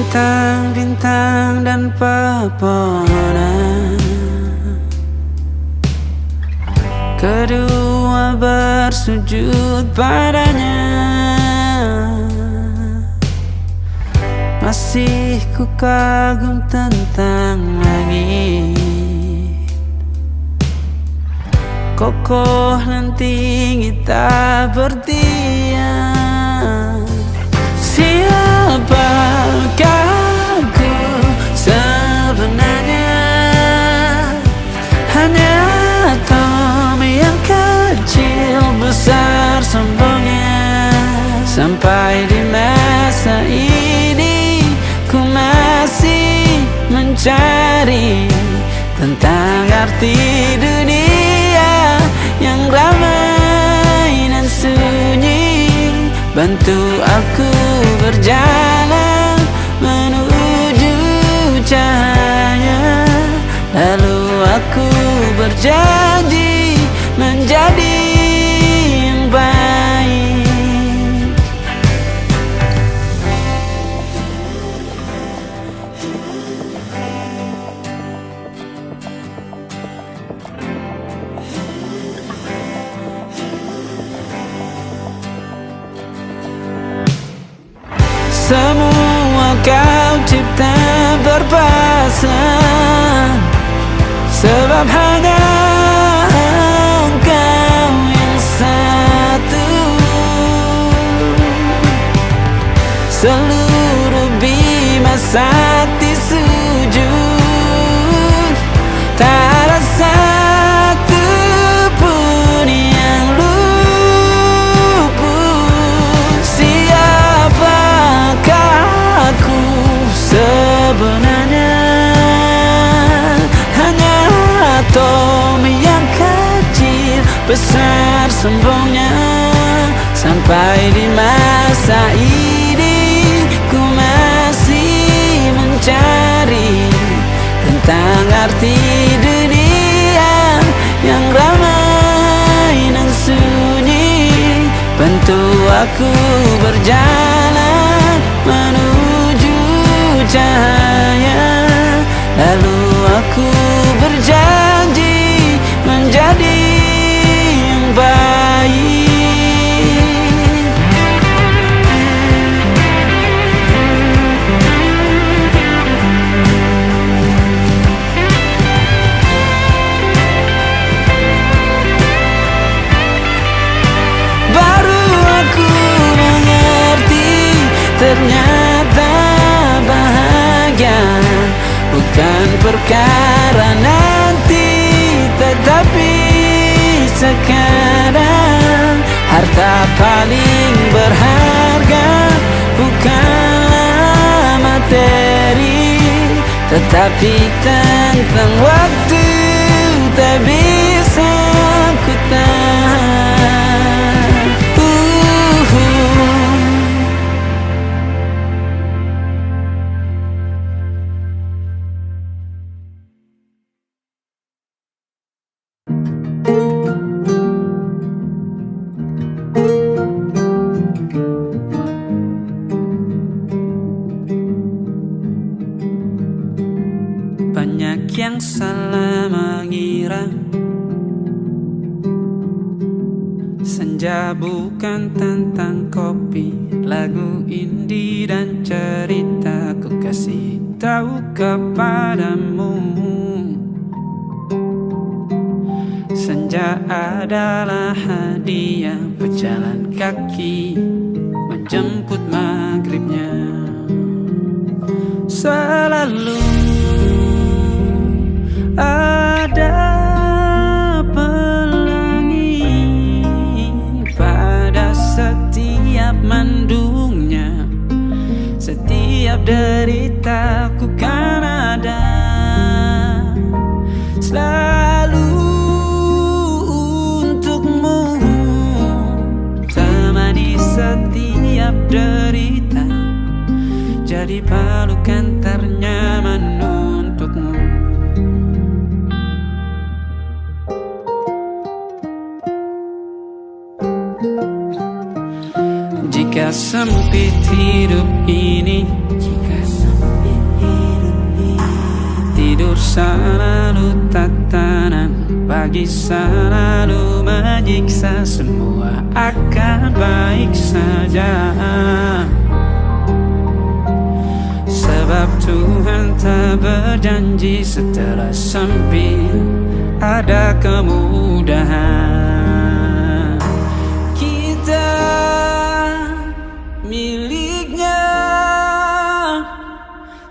bintang-bintang dan pepohonan, kedua bersujud padanya. Masih ku kagum tentang langit, kokoh dan tinggi tak berdiam. Siapakah aku sebenarnya? Hanya atom yang kecil besar sombongnya. Sampai di masa ini ku masih mencari tentang arti dunia yang ramai dan sunyi. Bantu aku berjalan menuju cahaya, lalu aku berjanji menjadi yang baik. Semua kau cipta berpasang, sebab hanya engkau yang satu. Seluruh bima sakti sujud, tak ada satu pun yang luput. Siapakah aku sebenarnya? Hanya atom yang kecil besar sombongnya. Sampai di masa ini ku masih mencari tentang arti dunia yang ramai dan sunyi. Bantu aku berjalan menuju cahaya, lalu aku berjanji menjadi yang baik. Baru aku mengerti, ternyata bahagia bukan perkara nanti, tetapi sekarang. Harta paling berharga bukanlah materi, tetapi tentang waktu tak bisa ku tahan. Banyak yang salah mengira senja bukan tentang kopi, lagu indie dan cerita ku kasih tahu kepadamu. Senja adalah hadiah pejalan kaki menjemput maghribnya. Selalu ada pelangi pada setiap mendungnya. Setiap deritaku kan ada selalu untukmu. Temani setiap derita, jadi pelukan ternyaman untukmu. Jika sempit hidup ini, Tidur selalu tatanan, pagi selalu menyiksa. Semua akan baik saja, sebab Tuhan tak berjanji setelah sempit ada kemudahan. Kita miliknya,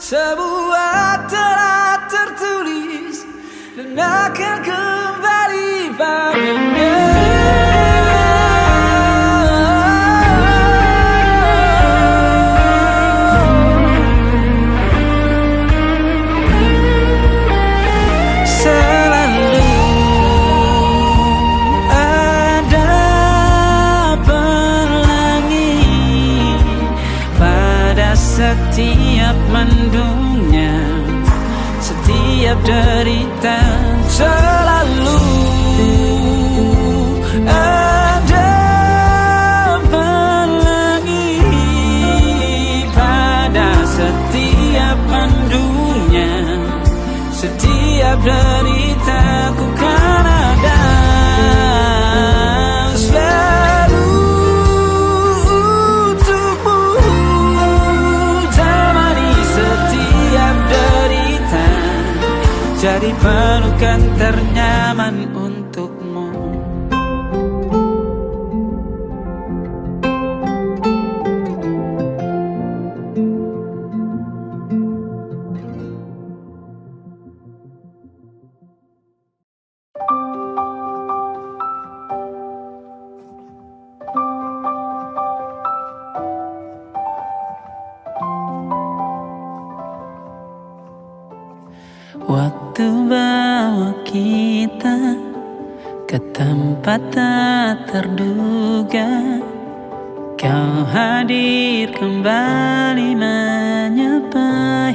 sebuah telah tertulis dan akan kembali padanya. Selalu ada pelangi pada setiap mendungnya, setiap derita. Selalu ada pelangi pada setiap mendungnya, setiap derita ku kan ada. Selalu untukmu, temani setiap derita, jadi pelukan ternyaman untukmu. Waktu bawa kita ke tempat tak terduga, kau hadir kembali menyapa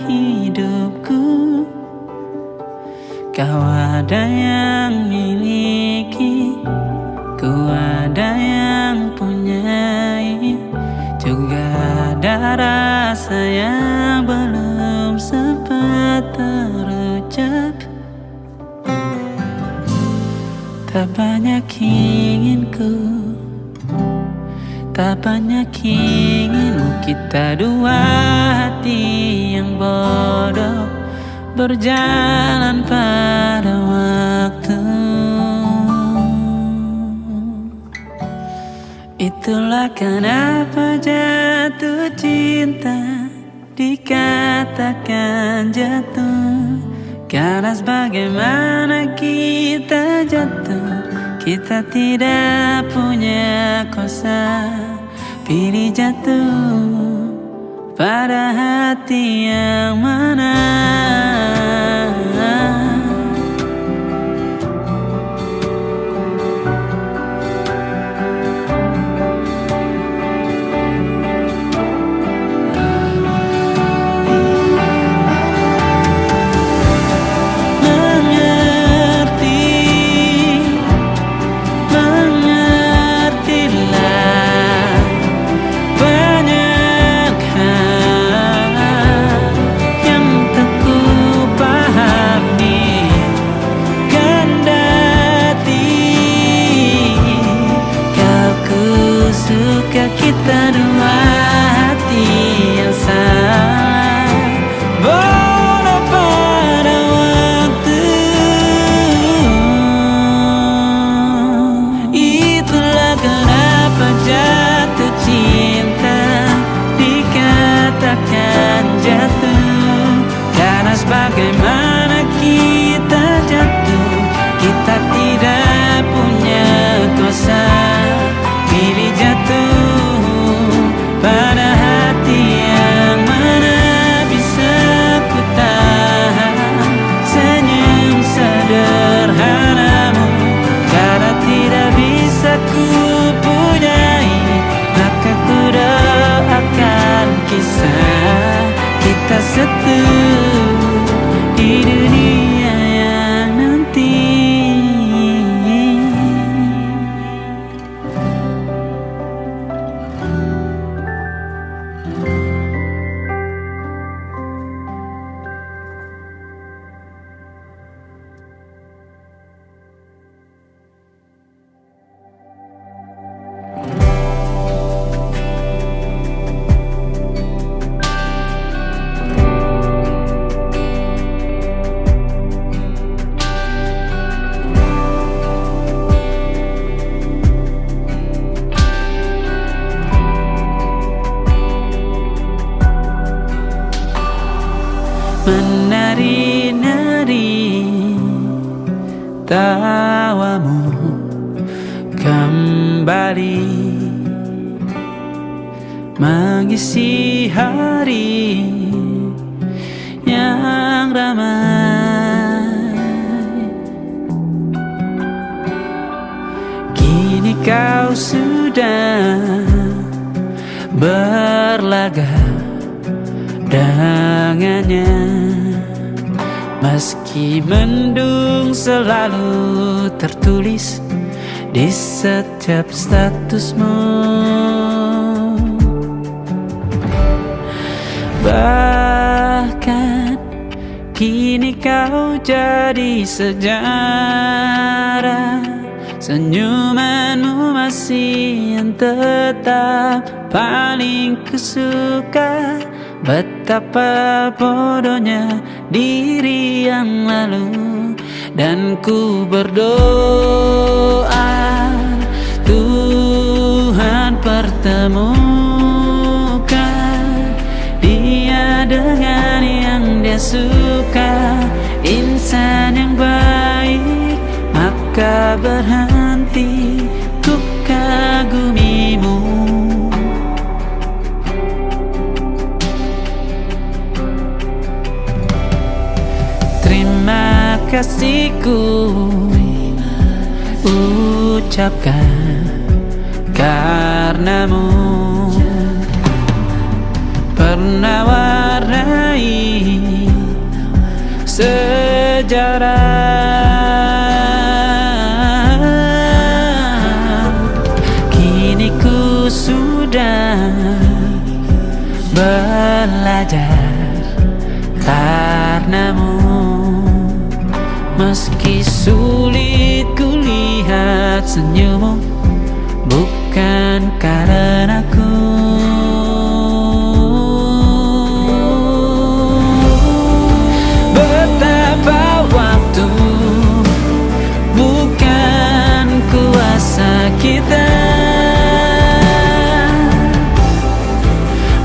hidupku. Kau ada yang miliki, ku ada yang punyai, juga ada rasa yang belum sempat terucap. Tak banyak inginku, tak banyak inginmu. Kita dua hati yang bodoh berjalan pada waktu. Itulah kenapa jatuh cinta dikatakan jatuh, karena sebagaimana kita jatuh, kita tidak punya kuasa. Pilih jatuh pada hati yang mana. Kita dua hati yang sama, bodoh pada waktu. Itulah kenapa jatuh cinta dikatakan jatuh, karena sebagaimana kita jatuh, kita tidak punya kuasa. Pilih jatuh pada hati yang mana. Bisa ku tahan senyum sederhanamu, karena tidak bisa ku punyai, maka ku doakan kisah kita satu di dunia yang nanti. menari-nari tawamu kembali mengisi hari yang ramai. Kini kau sudah berlaga dengannya, meski mendung selalu tertulis di setiap statusmu. Bahkan kini kau jadi sejarah, senyumanmu masih yang tetap paling kusuka. Betapa bodohnya diri yang lalu, dan ku berdoa Tuhan pertemukan dia dengan yang dia suka. Insan yang baik, maka berhenti ku kagumimu. Terima kasihku ucapkan karenamu pernah warnai sejarah. Kini ku sudah belajar karenamu, meski sulit kulihat senyummu bukan karenaku. Betapa waktu bukan kuasa kita,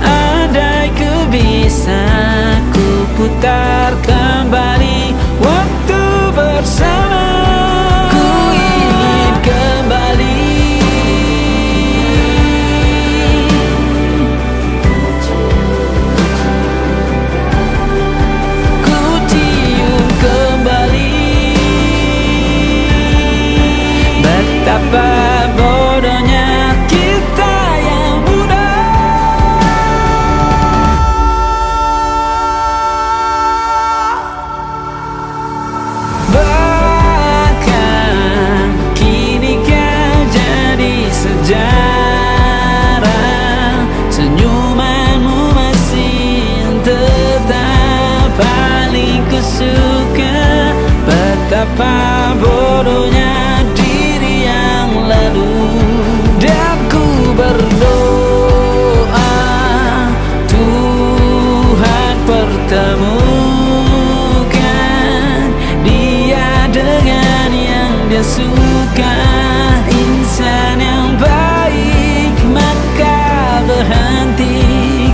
andai ku bisa ku putar kembali waktu bersama. Ku ingin kembali ku cium kembali betapa bodohnya kita yang muda. Bahkan kini kau jadi sejarah, senyumanmu masih tetap paling kusuka. Betapa bodohnya diri yang lalu, dan ku berdoa Tuhan pertemukan dia dengan yang dia suka. Insan yang baik, maka berhenti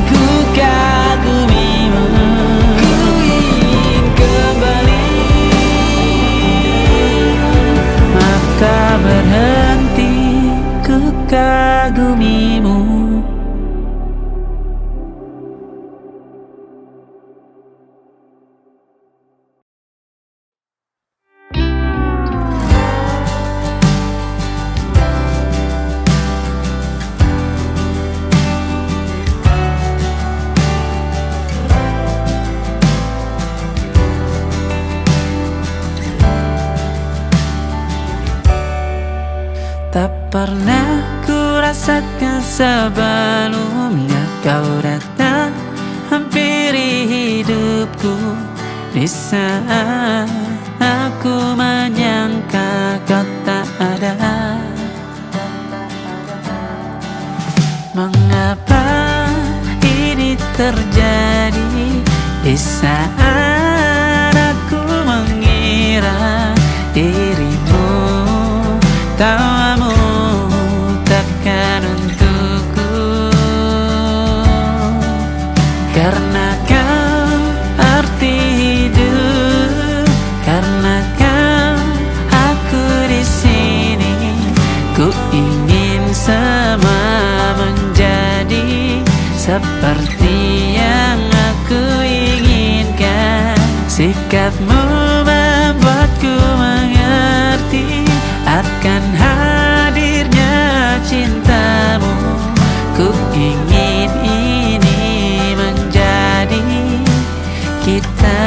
ku kagumimu. Ku ingin kembali, maka berhenti ku kagumimu. Tak pernah ku rasakan sebelumnya kau datang hampiri hidupku di saat aku menyangka kau tak ada. Mengapa ini terjadi di saat aku mengira dirimu tawamu takkan untukku, karena kau arti yang aku inginkan. Sikapmu membuatku mengerti akan hadirnya cintamu. Ku ingin ini menjadi kita.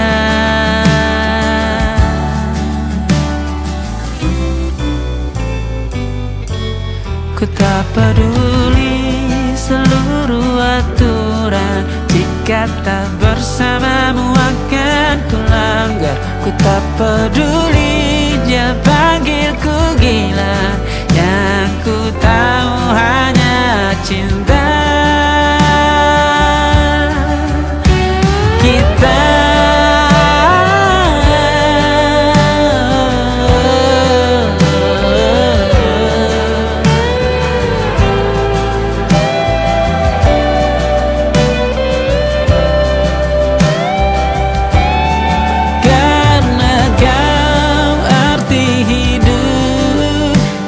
Ku tak peduli seluruh aturan, jika tak bersamamu akan ku langgar. Ku tak peduli dia panggilku gila, yang ku tahu hanya cinta kita.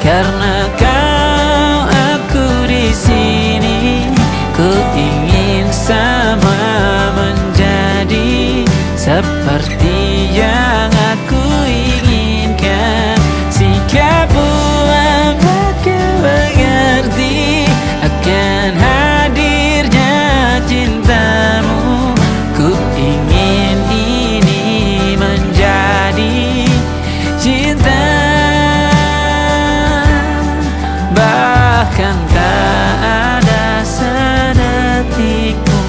Karena kau aku di sini, ku ingin sama menjadi seperti yang aku inginkan. Sikapmu membuatku mengerti akan hadirnya cintamu. Ku ingin ini menjadi cinta. Bahkan tak ada sedetikmu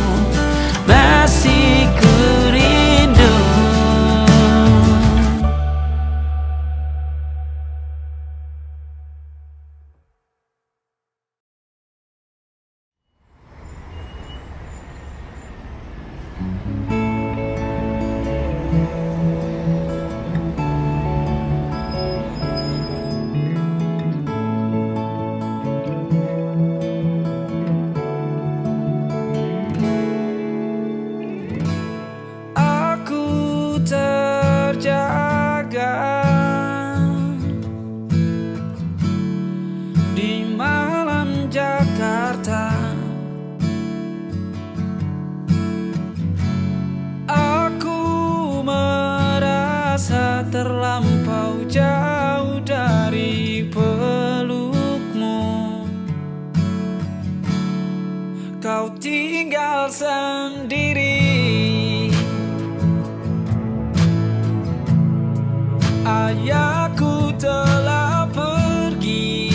masih ku rindu. Terjaga di malam Jakarta, aku merasa terlampau jauh dari pelukmu. Kau tinggal sendiri, ayahku telah pergi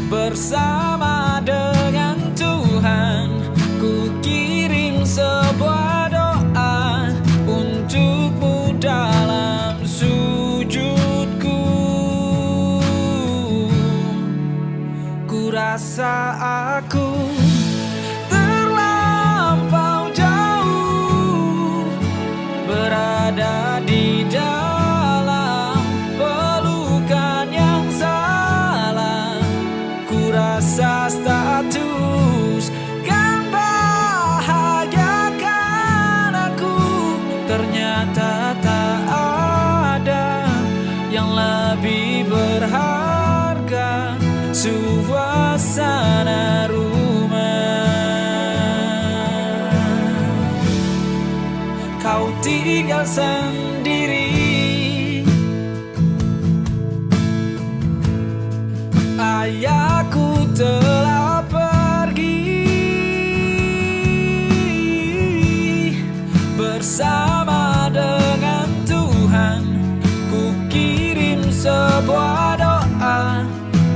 bersama dengan Tuhan. Ku kirim sebuah doa untukmu dalam sujudku. Ku rasa aku berada di dalam pelukan yang salah. Ku rasa status kan bahagiakan aku, ternyata tak ada yang lebih berharga suasana rumah. Kau tinggal sendiri, ayahku telah pergi bersama dengan Tuhan. Ku kirim sebuah doa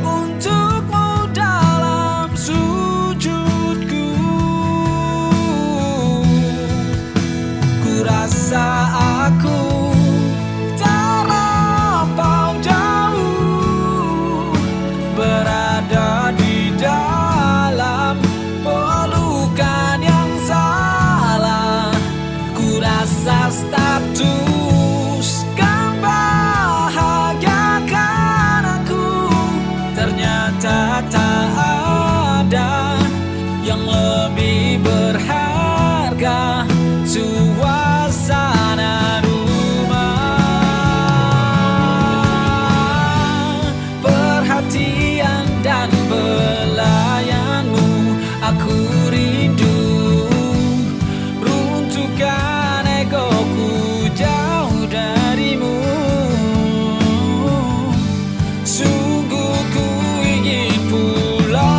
untukmu dalam sujudku. Ku rasa aku aku rindu runtuhkan egoku jauh darimu. Sungguh ku ingin pulang.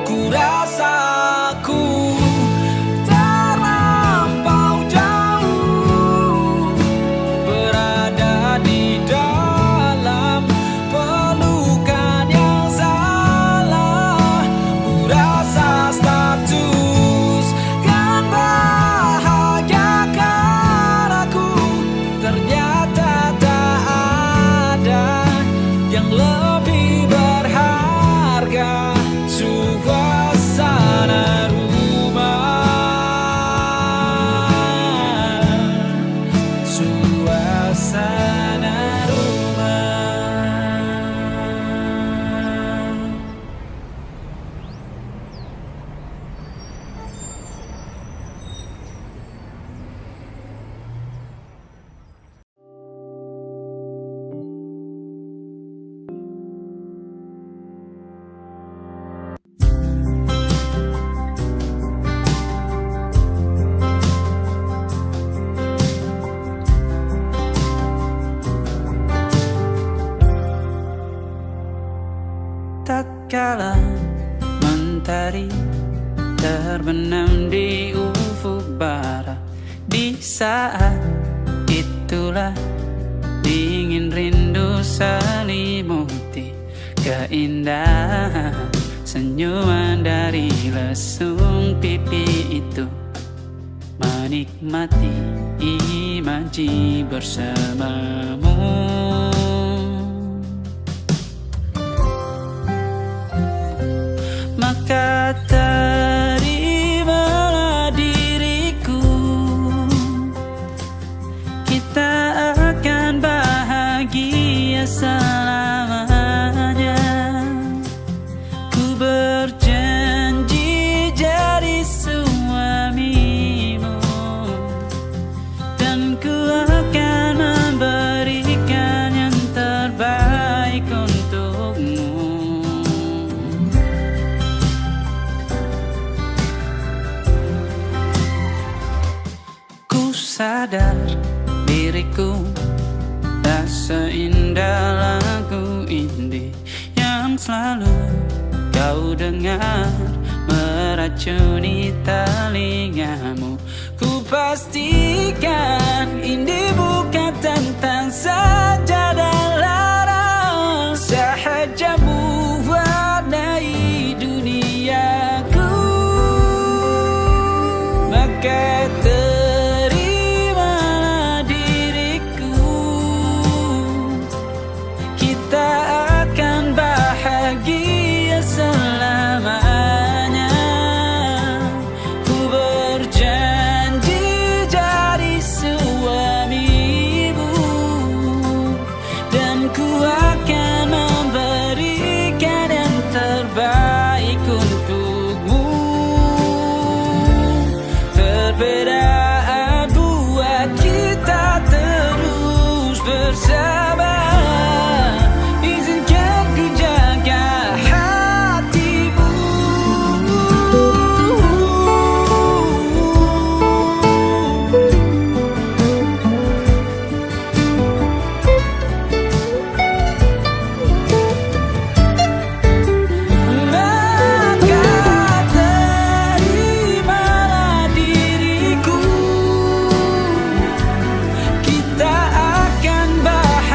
Ku rasa ku terlampau jauh berada di dalam pelukan yang salah. Ku rasa status kan bahagiakan aku, ternyata tak ada yang lebih berharga. Suasana rumah, suasana rumah. Tatkala mentari terbenam di ufuk barat, di saat itulah dingin rindu selimuti keindahan senyuman dari lesung pipi itu, menikmati imaji bersamamu. Maka terimalah diriku, kita akan bahagia selamanya. Ku berjanji jadi suamimu, dan ku akan memberikan yang terbaik untukmu. Sadar diriku tak seindah lagu indie yang selalu kau dengar meracuni telingamu. Ku pastikan indie bukan tentang sajadah larang, sahaja mewarnai duniaku. Maka perbedaan buat kita terus bersama. Izinkan ku jaga hatimu. Maka terimalah diriku, kita akan bahagia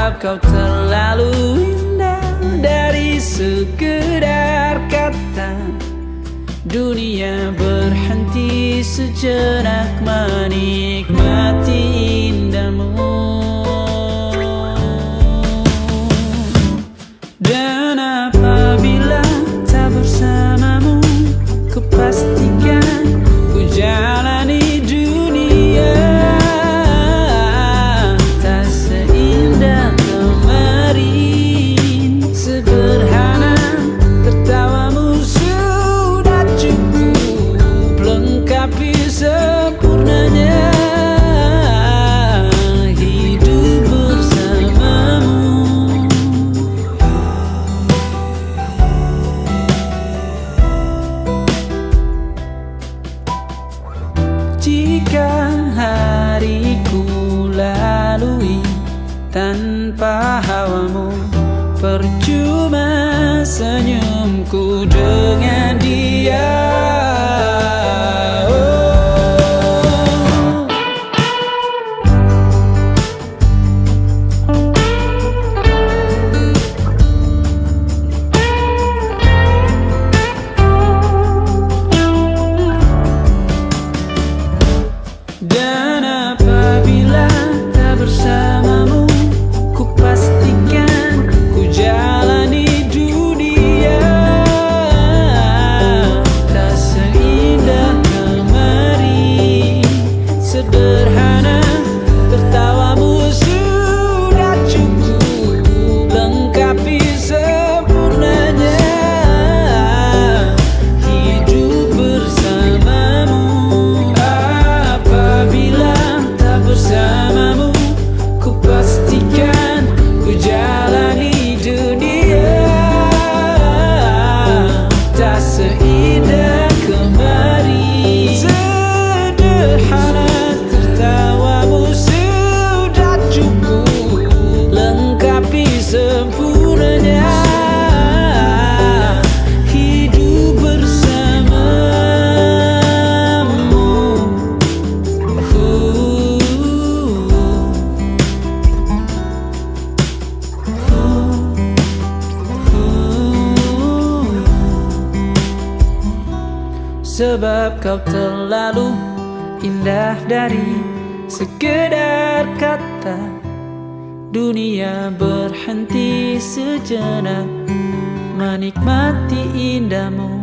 Sebab kau terlalu indah dari sekedar kata. Dunia berhenti sejenak menikmati indahmu. Dan apabila tak bersamamu, kupastikan ku jalani dunia tak seindah kemarin. Sederhana, tertawamu sudah cukup lengkapi sempurnanya hidup bersamamu. Jika hariku lalui tanpa hawamu, percuma senyumku dengan dia. Dan apabila tak bersamamu, ku pastikan ku jalani dunia tak seindah kemarin. Sederhana, tertawamu sudah cukup lengkapi sempurnanya hidup bersamamu. Apabila tak bersamamu, ku pastikan ku jalani dunia tak seindah kemarin. Sederhana, tertawamu sudah cukup lengkapi sempurnanya hidup bersamamu. Sebab kau terlalu indah dari sekedar kata. Dunia berhenti sejenak menikmati indahmu.